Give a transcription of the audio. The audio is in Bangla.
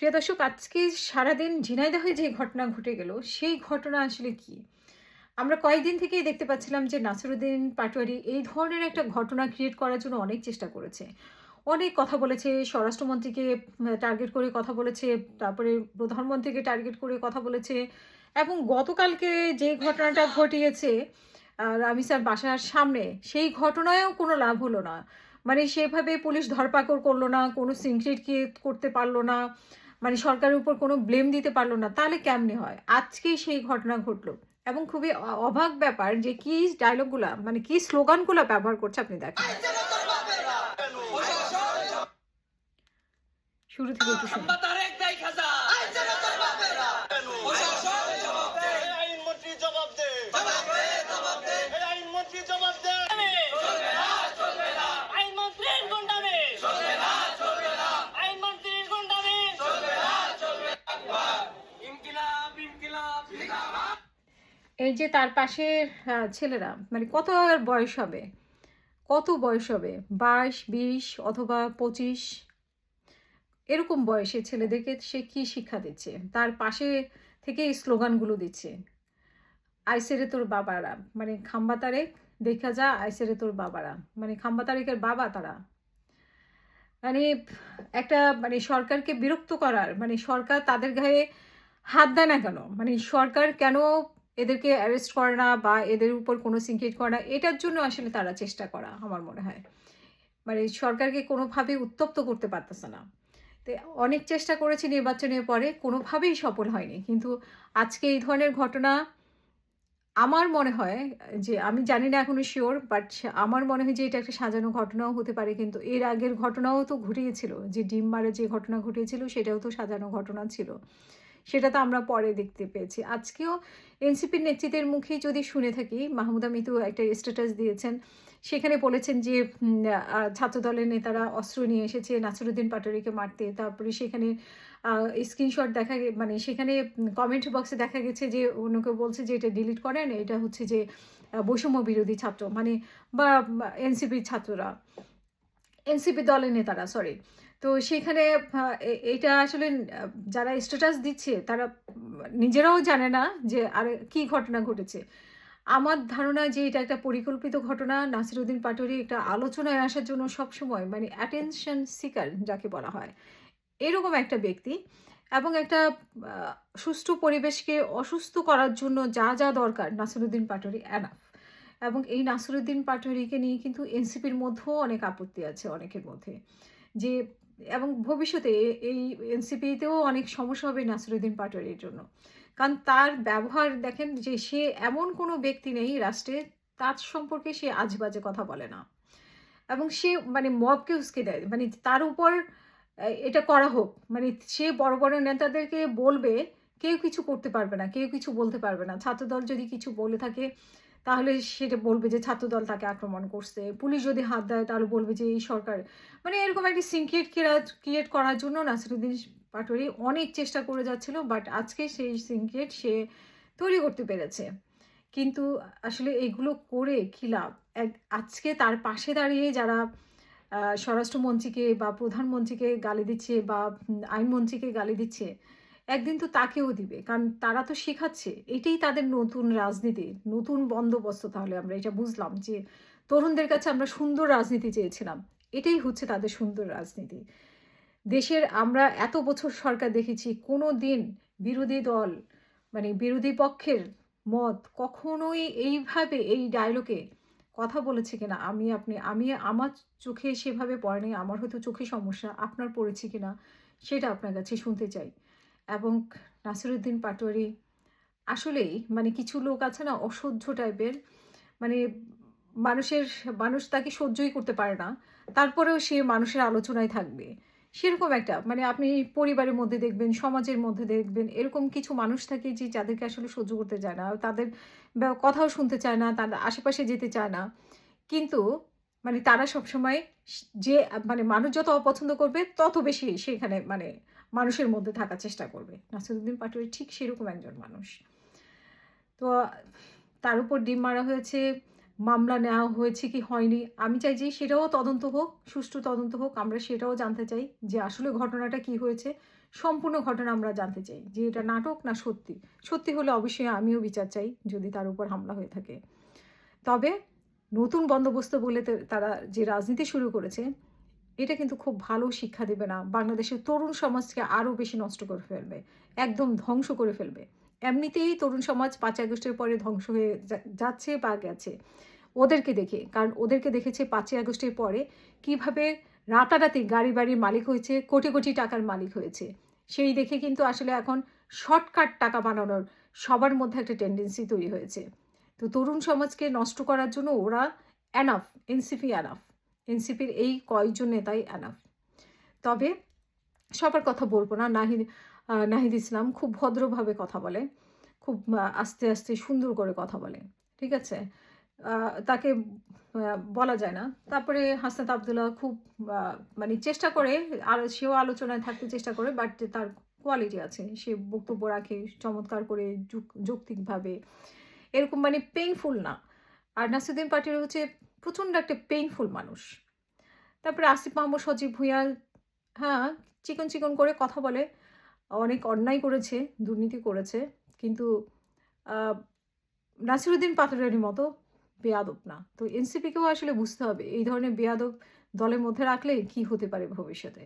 প্রিয় দর্শক, আজকে সারাদিন ঝিনাইদহে যে ঘটনা ঘটে গেল, সেই ঘটনা আসলে কি? আমরা কয়েকদিন থেকেই দেখতে পাচ্ছিলাম যে নাসিরুদ্দিন পাটোয়ারি এই ধরনের একটা ঘটনা ক্রিয়েট করার জন্য অনেক চেষ্টা করেছে। অনেক কথা বলেছে, স্বরাষ্ট্রমন্ত্রীকে টার্গেট করে কথা বলেছে, তারপরে প্রধানমন্ত্রীকে টার্গেট করে কথা বলেছে এবং গতকালকে যে ঘটনাটা ঘটিয়েছে রামিসার বাসার সামনে, সেই ঘটনায়ও কোনো লাভ হলো না। মানে সেভাবে পুলিশ ধরপাকড় করল না, কোনো সিনক্রেট ক্রিয়েট করতে পারল না। মানে সরকারের উপর কোনো ব্লেম দিতে পারল না। তাহলে কেমনে হয়? আজকেই সেই ঘটনা ঘটলো এবং খুবই অবাক ব্যাপার যে কি ডায়ালগগুলা মানে কি স্লোগানগুলা ব্যবহার করছে আপনি দেখেন। শুরু থেকে একটু শুনুন। এই যে তার পাশে ছেলেরা মানে কত আর বয়স হবে? কত বয়স হবে? ২২, ২০ অথবা ২৫ এরকম বয়সে ছেলেদেরকে সে কি শিক্ষা দিচ্ছে? তার পাশে থেকে এই স্লোগানগুলো দিচ্ছে। আইসেরে তোর বাবারা, মানে খাম্বা তারেক দেখা যা আইসেরে তোর বাবারা। মানে খাম্বা তারেকের বাবা তারা। মানে একটা মানে সরকারকে বিরক্ত করার, মানে সরকার তাদের গায়ে হাত দেয় না কেন? মানে সরকার কেন এদেরকে অ্যারেস্ট করে না বা এদের উপর কোনো সিনক্রেট করে না? এটার জন্য আসলে তারা চেষ্টা করা আমার মনে হয়। মানে সরকারকে কোনোভাবেই উত্তপ্ত করতে পারতেছে না। তো অনেক চেষ্টা করেছি নির্বাচনের পরে, কোনোভাবেই সফল হয়নি। কিন্তু আজকে এই ধরনের ঘটনা আমার মনে হয় যে আমি জানি না এখনো সিওর, বাট আমার মনে হয় যে এটা একটা সাজানো ঘটনাও হতে পারে। কিন্তু এর আগের ঘটনাও তো ঘটিয়েছিল। যে ডিম মারে যে ঘটনা ঘটিয়েছিল সেটাও তো সাজানো ঘটনা ছিল। সেটা তো আমরা পরে দেখতে পেয়েছি। আজকেও এনসিপির নেতৃত্বের মুখেই যদি শুনে থাকি, মাহমুদা মিতু একটা স্ট্যাটাস দিয়েছেন। সেখানে বলেছেন যে ছাত্রদলের নেতারা অস্ত্র নিয়ে এসেছে নাসিরুদ্দিন পাটোয়ারিকে মারতে। তারপরে সেখানে আ স্ক্রিনশট মানে সেখানে কমেন্ট বক্সে দেখা গেছে যে অন্য কেউ বলছে যে, "এটা ডিলিট করেন। এটা হচ্ছে যে বৈষম্য বিরোধী ছাত্র।" মানে বা এনসিপির ছাত্ররা। এনসিপি দলের নেতারা, সরি। তো সেখানে আ এটা আসলে যারা স্ট্যাটাস দিচ্ছে তারা নিজেরাও জানে না যে আরে কি ঘটনা ঘটেছে। আমার ধারণা যে এটা একটা পরিকল্পিত ঘটনা। নাসিরুদ্দিন পাটোয়ারি একটা আলোচনায় আসার জন্য সবসময় মানে অ্যাটেনশন সিকার যাকে বলা হয়, এরকম একটা ব্যক্তি এবং একটা আ সুষ্ঠু পরিবেশকে অসুস্থ করার জন্য যা, যা দরকার নাসিরুদ্দিন পাটোয়ারি এনাফ। এবং এই নাসিরুদ্দিন পাটোয়ারিকে নিয়ে কিন্তু এনসিপির মধ্যেও অনেক আপত্তি আছে অনেকের মধ্যে। যে এবং ভবিষ্যতে এই এনসিপিতেও অনেক সমস্যা হবে নাসিরুদ্দিন পাটোয়ারির জন্য। কারণ তার ব্যবহার দেখেন যে সে এমন কোনো ব্যক্তি নেই রাষ্ট্রে তার সম্পর্কে সে আজেবাজে কথা বলে না। এবং সে মানে মবকে উস্কে দেয়। মানে তার উপর এটা করা হোক। মানে সে বড়, বড় নেতাদেরকে বলবে, কেউ কিছু করতে পারবে না, কেউ কিছু বলতে পারবে না। ছাত্রদল যদি কিছু বলে থাকে, তাহলে সেটা বলবে যে ছাত্রদল তাকে আক্রমণ করছে। পুলিশ যদি হাত দেয়, তাহলে বলবে যে এই সরকার। মানে এরকম একটা সিনক্রেট ক্রিয়েট করার জন্য নাসিরুদ্দিন পাটোয়ারি অনেক চেষ্টা করে যাচ্ছিল। বাট আজকে সেই সিনক্রেট সে তৈরি করতে পেরেছে। কিন্তু আসলে এগুলো করে কি লাভ? আজকে তার পাশে দাঁড়িয়ে যারা স্বরাষ্ট্রমন্ত্রীকে বা প্রধানমন্ত্রীকে গালি দিচ্ছে বা আইনমন্ত্রীকে গালি দিচ্ছে, একদিন তো তাকেও দিবে। কারণ তারা তো শেখাচ্ছে। এটাই তাদের নতুন রাজনীতি, নতুন বন্দোবস্ত। তাহলে আমরা এটা বুঝলাম যে তরুণদের কাছে আমরা সুন্দর রাজনীতি চেয়েছিলাম। এটাই হচ্ছে তাদের সুন্দর রাজনীতি। দেশের আমরা এত বছর সরকার দেখেছি, কোনো দিন বিরোধী দল মানে বিরোধী পক্ষের মত কখনোই এইভাবে এই ডায়ালগে কথা বলেছে কিনা আমি আমার চোখে সেভাবে পড়েনি। আমার হয়তো চোখে সমস্যা, আপনার পড়েছে কিনা সেটা আপনার কাছে শুনতে চাই। এবং নাসিরুদ্দিন পাটোয়ারি আসলেই মানে কিছু লোক আছে না অসহ্য টাইপের, মানে মানুষের মানুষ তাকে সহ্যই করতে পারে না। তারপরেও সে মানুষের আলোচনায় থাকবে। সেরকম একটা মানে আপনি পরিবারের মধ্যে দেখবেন, সমাজের মধ্যে দেখবেন এরকম কিছু মানুষ থাকে যে যাদেরকে আসলে সহ্য করতে চায় না। তাদের কথাও শুনতে চায় না, তাদের আশেপাশে যেতে চায় না। কিন্তু মানে তারা সবসময় যে মানে মানুষ যত অপছন্দ করবে তত বেশি সেখানে মানে মানুষের মধ্যে থাকার চেষ্টা করবে। নাসিরুদ্দিন পাটোয়ারি ঠিক সেরকম একজন মানুষ। তো তার উপর ডিম মারা হয়েছে, মামলা নেওয়া হয়েছে কি হয়নি। আমি চাই যে সেটাও তদন্ত হোক, সুষ্ঠু তদন্ত হোক। আমরা সেটাও জানতে চাই যে আসলে ঘটনাটা কি হয়েছে। সম্পূর্ণ ঘটনা আমরা জানতে চাই যে এটা নাটক না সত্যি। সত্যি হলে অবশ্যই আমিও বিচার চাই যদি তার উপর হামলা হয়ে থাকে। তবে নতুন বন্দোবস্ত বলে তারা যে রাজনীতি শুরু করেছে, এটা কিন্তু খুব ভালো শিক্ষা দেবে না। বাংলাদেশের তরুণ সমাজকে আরও বেশি নষ্ট করে ফেলবে। একদম ধ্বংস করে ফেলবে। এমনিতেই তরুণ সমাজ ৫ আগস্টের পরে ধ্বংস হয়ে যাচ্ছে বা গেছে। ওদেরকে দেখে। কারণ ওদেরকে দেখেছে ৫ই আগস্টের পরে কিভাবে রাতারাতি গাড়ি বাড়ির মালিক হয়েছে, কোটি, কোটি টাকার মালিক হয়েছে। সেই দেখে কিন্তু আসলে এখন শর্টকাট টাকা বানানোর সবার মধ্যে একটা টেনডেন্সি তৈরি হয়েছে। তো তরুণ সমাজকে নষ্ট করার জন্য ওরা এনাফ, এনসিপি এনাফ। এনসিপির এই কয়েকজন নেতাই এনাফ। তবে সবার কথা বলব না। নাহিদ ইসলাম খুব ভদ্রভাবে কথা বলে। খুব আস্তে, আস্তে সুন্দর করে কথা বলে। ঠিক আছে? তাকে বলা যায় না। তারপরে হাসনাত আব্দুল্লাহ খুব আ মানে চেষ্টা করে, আর সেও আলোচনায় থাকতে চেষ্টা করে, বাট তার কোয়ালিটি আছে। সে বক্তব্য রাখে চমৎকার করে যৌক্তিকভাবে। এরকম মানে পেইনফুল না। আর নাসিরুদ্দিন পাটোয়ারি হচ্ছে প্রচণ্ড একটা পেইনফুল মানুষ। তারপরে আসিফ মাহমুদ সজীব ভুঁইয়া, হ্যাঁ, চিকন, চিকন করে কথা বলে। অনেক অন্যায় করেছে, দুর্নীতি করেছে। কিন্তু আ নাসিরুদ্দিন পাটোয়ারির মতো বেয়াদব না। তো এনসিপিকেও আসলে বুঝতে হবে এই ধরনের বেয়াদব দলের মধ্যে রাখলে কি হতে পারে ভবিষ্যতে।